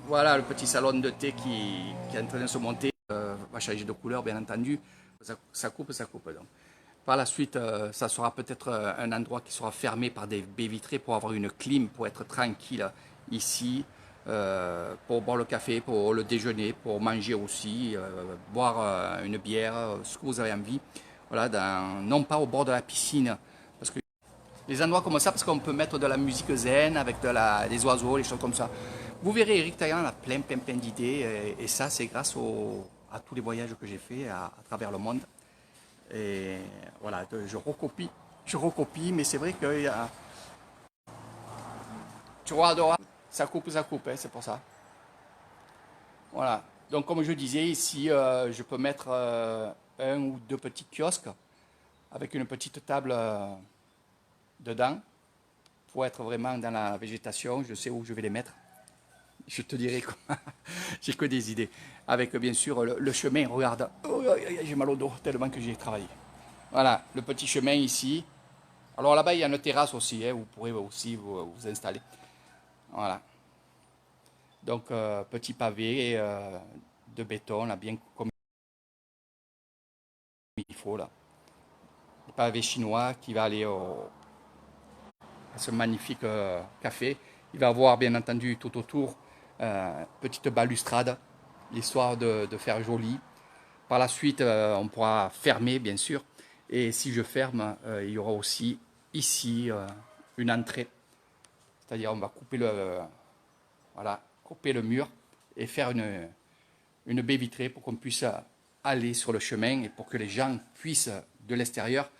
Voilà le petit salon de thé qui est en train de se monter. Va changer de couleur, bien entendu. Ça coupe. Donc. Par la suite, ça sera peut-être un endroit qui sera fermé par des baies vitrées pour avoir une clim, pour être tranquille ici, pour boire le café, pour le déjeuner, pour manger aussi, boire une bière, ce que vous avez envie. Voilà, non pas au bord de la piscine, parce que les endroits comme ça, parce qu'on peut mettre de la musique zen avec des oiseaux, les choses comme ça. Vous verrez, Eric Taillan a plein d'idées, et ça, c'est grâce à tous les voyages que j'ai faits à travers le monde. Et voilà, je recopie, mais c'est vrai que tu regarderas, ça coupe, hein, c'est pour ça. Voilà. Donc comme je disais, ici, je peux mettre un ou deux petits kiosques avec une petite table dedans pour être vraiment dans la végétation. Je sais où je vais les mettre. Je te dirai quoi. J'ai que des idées. Avec bien sûr le chemin, regarde, oh, j'ai mal au dos tellement que j'ai travaillé. Voilà, le petit chemin ici. Alors là-bas, il y a une terrasse aussi, hein, vous pourrez aussi vous installer. Voilà. Donc, petit pavé de béton, là, bien comme il faut, là. pavé chinois qui va aller à ce magnifique café. Il va avoir bien entendu tout autour petite balustrade, l'histoire de faire joli. Par la suite, on pourra fermer bien sûr. Et si je ferme, il y aura aussi ici une entrée. C'est-à-dire on va couper couper le mur et faire une baie vitrée pour qu'on puisse aller sur le chemin et pour que les gens puissent de l'extérieur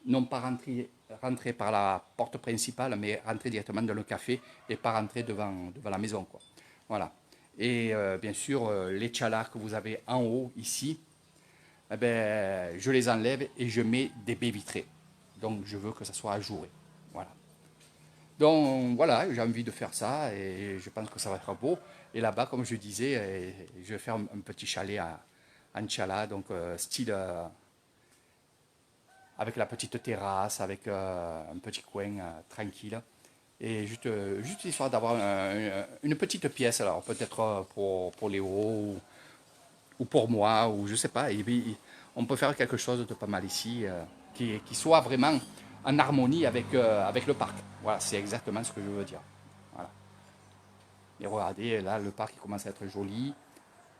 non pas rentrer par la porte principale, mais rentrer directement dans le café et pas rentrer devant la maison, quoi. Voilà. Et bien sûr, les tchalas que vous avez en haut ici, eh ben, je les enlève et je mets des baies vitrées. Donc je veux que ça soit ajouré. Voilà. Donc voilà, j'ai envie de faire ça et je pense que ça va être beau. Et là-bas, comme je disais, je vais faire un petit chalet en tchala, donc style avec la petite terrasse, avec un petit coin tranquille. Et juste histoire d'avoir une petite pièce, alors peut-être pour Léo ou pour moi, ou je sais pas. Et puis, on peut faire quelque chose de pas mal ici, qui soit vraiment en harmonie avec le parc. Voilà, c'est exactement ce que je veux dire. Voilà. Et regardez, là, le parc il commence à être joli.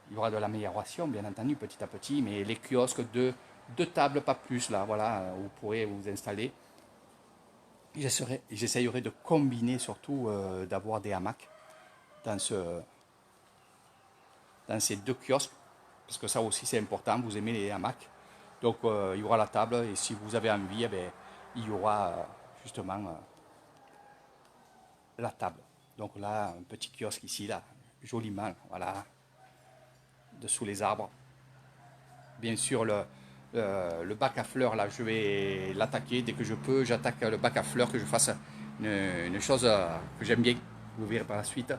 Il y aura de l'amélioration, bien entendu, petit à petit, mais les kiosques de deux tables, pas plus, là, voilà, vous pourrez vous installer. J'essayerai de combiner surtout d'avoir des hamacs dans ces deux kiosques, parce que ça aussi c'est important, vous aimez les hamacs. Donc il y aura la table, et si vous avez envie, eh bien, il y aura justement la table. Donc là, un petit kiosque ici, là, joliment, voilà, dessous les arbres. Bien sûr, le bac à fleurs, là, je vais l'attaquer dès que je peux. J'attaque le bac à fleurs, que je fasse une chose que j'aime bien, vous verrez par la suite.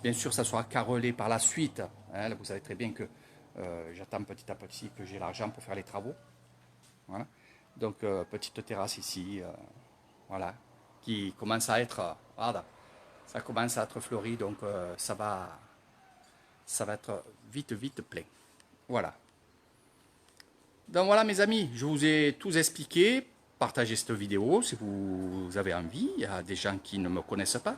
Bien sûr, ça sera carrelé par la suite. Hein, là, vous savez très bien que j'attends petit à petit que j'ai l'argent pour faire les travaux. Voilà. Donc, petite terrasse ici, voilà, qui commence à être, voilà, ça commence à être fleuri, donc ça va être vite plein. Voilà. Donc voilà mes amis, je vous ai tout expliqué. Partagez cette vidéo si vous avez envie. Il y a des gens qui ne me connaissent pas.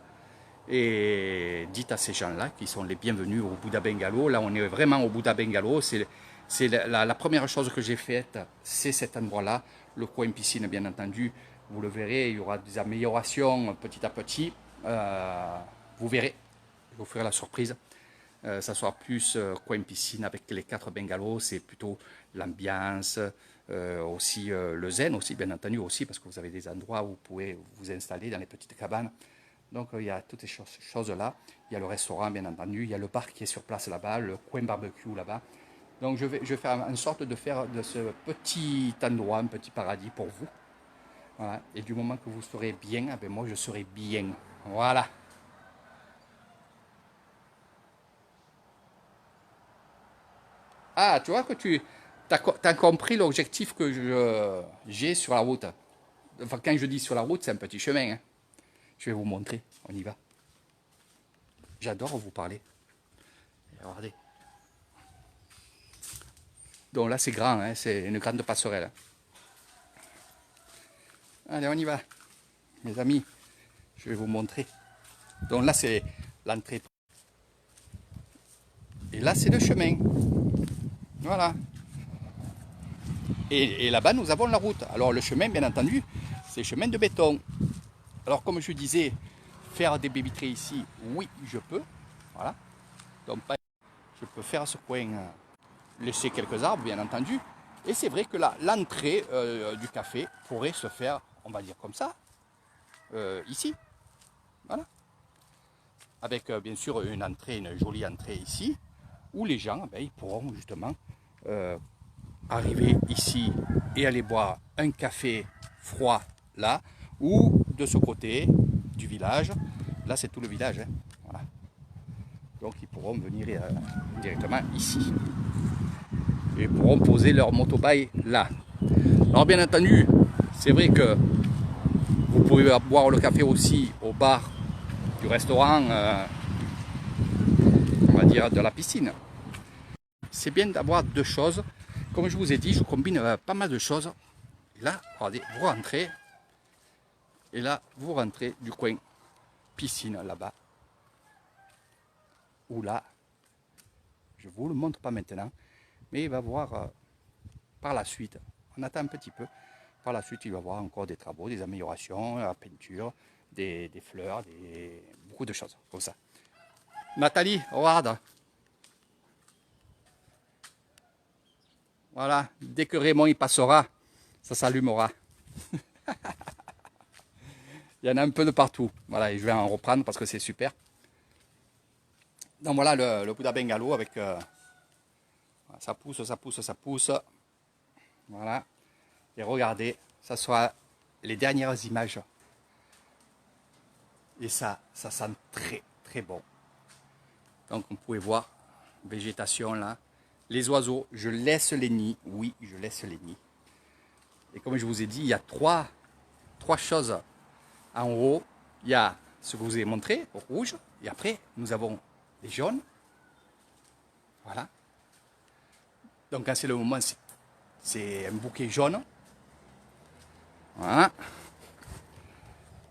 Et dites à ces gens-là qu'ils sont les bienvenus au Buddha Bungalow. Là, on est vraiment au Buddha Bungalow. C'est la première chose que j'ai faite, c'est cet endroit-là. Le coin piscine, bien entendu. Vous le verrez, il y aura des améliorations petit à petit. Vous verrez, je vous ferai la surprise. Ça soit plus coin piscine avec les 4 bungalows, c'est plutôt l'ambiance, aussi le zen aussi, bien entendu aussi, parce que vous avez des endroits où vous pouvez vous installer dans les petites cabanes. Donc il y a toutes ces choses-là. Il y a le restaurant, bien entendu, il y a le bar qui est sur place là-bas, le coin barbecue là-bas. Donc je vais faire en sorte de faire de ce petit endroit un petit paradis pour vous. Voilà. Et du moment que vous serez bien, eh bien, moi je serai bien. Voilà. Ah, tu vois que tu as compris l'objectif que j'ai sur la route. Enfin, quand je dis sur la route, c'est un petit chemin. Hein. Je vais vous montrer. On y va. J'adore vous parler. Regardez. Donc là, c'est grand. Hein, c'est une grande passerelle. Allez, on y va. Mes amis, je vais vous montrer. Donc là, c'est l'entrée. Et là, c'est le chemin. Voilà. Et là-bas, nous avons la route. Alors le chemin, bien entendu, c'est chemin de béton. Alors comme je disais, faire des baies vitrées ici, oui, je peux. Voilà. Donc je peux faire ce coin, laisser quelques arbres, bien entendu. Et c'est vrai que l'entrée du café pourrait se faire, on va dire comme ça, ici. Voilà. Avec bien sûr une jolie entrée ici, où les gens, ben, ils pourront justement arriver ici et aller boire un café froid là, ou de ce côté du village, là c'est tout le village, hein. Voilà. Donc ils pourront venir directement ici et pourront poser leur motorbike là. Alors bien entendu, c'est vrai que vous pouvez boire le café aussi au bar du restaurant, on va dire de la piscine. C'est bien d'avoir deux choses. Comme je vous ai dit, je combine pas mal de choses. là, regardez, vous rentrez. Et là, vous rentrez du coin piscine là-bas. Ou là, je ne vous le montre pas maintenant, mais il va voir par la suite, on attend un petit peu, par la suite il va y avoir encore des travaux, des améliorations, la peinture, des fleurs, beaucoup de choses comme ça. Nathalie, regarde. Voilà, dès que Raymond il passera, ça s'allumera. Il y en a un peu de partout. Voilà, et je vais en reprendre parce que c'est super. Donc voilà le Bouddha Bungalow avec ça pousse, ça pousse, ça pousse. Voilà. Et regardez, ça sera les dernières images. Et ça sent très très bon. Donc on pouvait voir, végétation là. Les oiseaux, je laisse les nids. Oui, je laisse les nids. Et comme je vous ai dit, il y a trois choses en haut. Il y a ce que je vous ai montré, au rouge. Et après, nous avons les jaunes. Voilà. Donc quand c'est le moment, c'est un bouquet jaune. Voilà.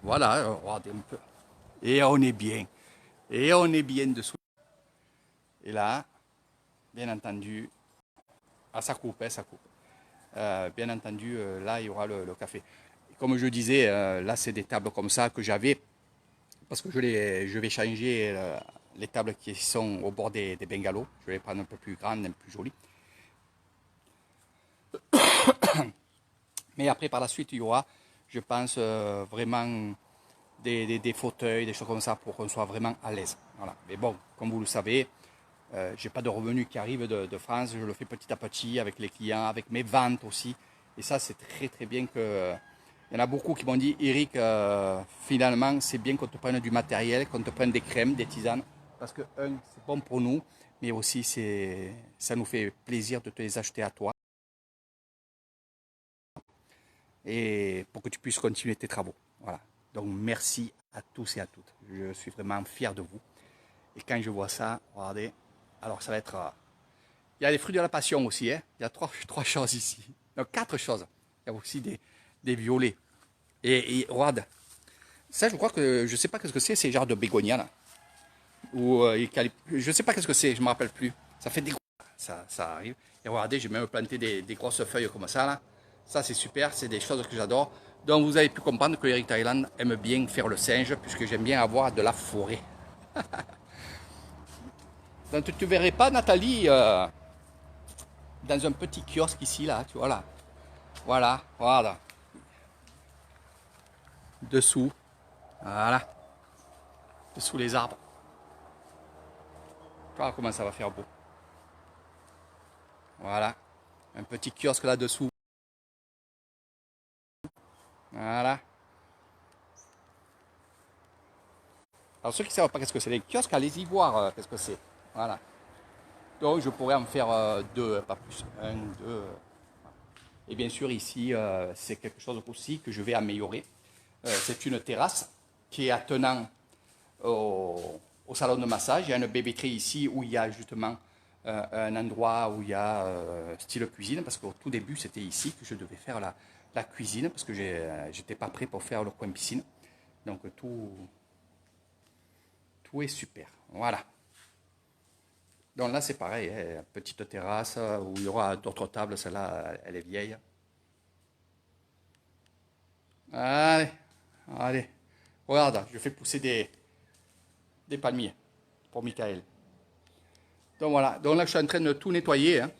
Voilà, regardez un peu. Et on est bien. Et on est bien dessous. Et là, bien entendu, ça coupe, hein, ça coupe. Bien entendu, là, il y aura le café. Et comme je disais, là, c'est des tables comme ça que j'avais, parce que je vais changer les tables qui sont au bord des bungalows. Je vais les prendre un peu plus grandes, un peu plus jolies. Mais après, par la suite, il y aura, je pense, vraiment des fauteuils, des choses comme ça, pour qu'on soit vraiment à l'aise. Voilà. Mais bon, comme vous le savez, je n'ai pas de revenus qui arrivent de France, je le fais petit à petit avec les clients, avec mes ventes aussi. Et ça, c'est très très bien que... Il y en a beaucoup qui m'ont dit, Eric, finalement, c'est bien qu'on te prenne du matériel, qu'on te prenne des crèmes, des tisanes, parce que, c'est bon pour nous, mais aussi, ça nous fait plaisir de te les acheter à toi. Et pour que tu puisses continuer tes travaux. Voilà. Donc, merci à tous et à toutes. Je suis vraiment fier de vous. Et quand je vois ça, regardez, alors ça va être... il y a les fruits de la passion aussi, hein. Il y a trois choses ici. Non, quatre choses. Il y a aussi des violets. Et regarde, ça je crois que, je ne sais pas ce que c'est genre de bégonia là. Ou je ne sais pas ce que c'est, je ne me rappelle plus. Ça fait des gros... Ça arrive. Et regardez, j'ai même planté des grosses feuilles comme ça là. Ça c'est super, c'est des choses que j'adore. Donc vous avez pu comprendre que Eric Thailand aime bien faire le singe, puisque j'aime bien avoir de la forêt. Donc tu ne verrais pas Nathalie dans un petit kiosque ici là, tu vois là. Voilà, voilà. Dessous, voilà. Dessous les arbres. Tu vois comment ça va faire beau. Voilà. Un petit kiosque là-dessous. Voilà. Alors ceux qui ne savent pas qu'est-ce que c'est les kiosques, allez-y voir qu'est-ce que c'est. Voilà. Donc je pourrais en faire deux, pas plus. Un, deux. Et bien sûr ici, c'est quelque chose aussi que je vais améliorer. C'est une terrasse qui est attenant au salon de massage. Il y a une baie-vitrée ici où il y a justement un endroit où il y a style cuisine, parce qu'au tout début c'était ici que je devais faire la cuisine, parce que j'étais pas prêt pour faire le coin piscine. Donc tout est super. Voilà. Donc là c'est pareil, hein, petite terrasse où il y aura d'autres tables, celle-là elle est vieille. Allez, allez. Regarde, je fais pousser des palmiers pour Michael. Donc voilà, donc là je suis en train de tout nettoyer, hein.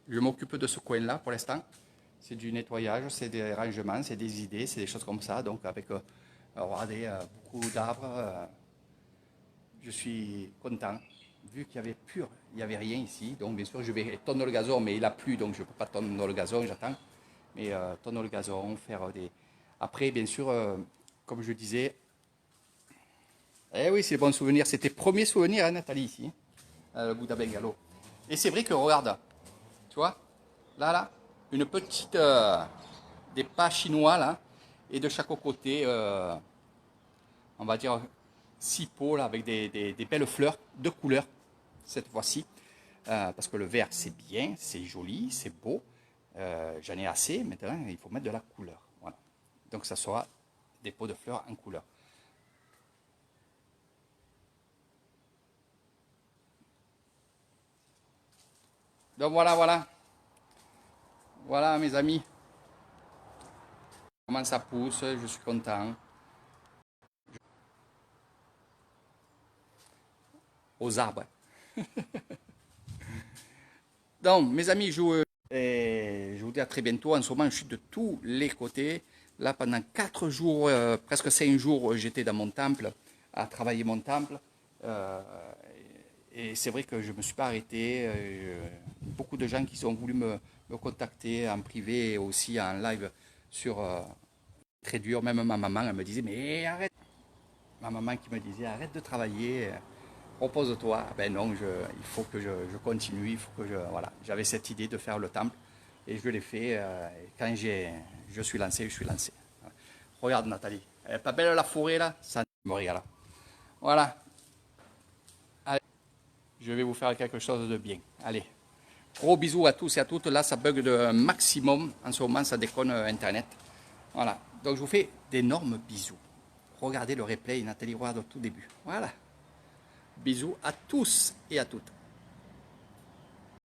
Je m'occupe de ce coin-là pour l'instant. C'est du nettoyage, c'est des rangements, c'est des idées, c'est des choses comme ça. Donc avec regardez, beaucoup d'arbres, je suis content. Vu qu'il y avait pur, il n'y avait rien ici. Donc bien sûr je vais tonner le gazon, mais il a plu, donc je ne peux pas tonner le gazon, j'attends. Mais tonner le gazon, faire des... Après bien sûr, comme je disais, eh oui c'est des bons souvenirs. C'était premier souvenir, hein, Nathalie, ici, le Bouddha Bungalow. Et c'est vrai que regarde, tu vois, là, une petite, des pas chinois là, et de chaque côté, on va dire 6 pots là, avec des belles fleurs de couleur cette fois-ci, parce que le vert c'est bien, c'est joli, c'est beau, J'en ai assez, maintenant il faut mettre de la couleur. Voilà. Donc ça sera des pots de fleurs en couleur. Donc voilà, voilà. Voilà mes amis. Comment ça pousse, je suis content. Aux arbres. Donc mes amis, je vous dis à très bientôt. En ce moment, je suis de tous les côtés. Là, pendant 4 jours, presque 5 jours, j'étais dans mon temple, à travailler mon temple. Euh, et c'est vrai que je ne me suis pas arrêté. Beaucoup de gens qui ont voulu me contacter en privé et aussi en live sur très dur. Même ma maman, elle me disait, mais arrête. Ma maman qui me disait, arrête de travailler, repose-toi. Ben non, il faut que je continue, il faut que je... Voilà, j'avais cette idée de faire le temple et je l'ai fait. Et quand je suis lancé, je suis lancé. Voilà. Regarde Nathalie, elle est pas belle la forêt là? Ça me regarde. Voilà, allez, je vais vous faire quelque chose de bien. Allez, gros bisous à tous et à toutes. Là, ça bug de maximum. En ce moment, ça déconne Internet. Voilà, donc je vous fais d'énormes bisous. Regardez le replay, Nathalie, regarde au tout début. Voilà. Bisous à tous et à toutes.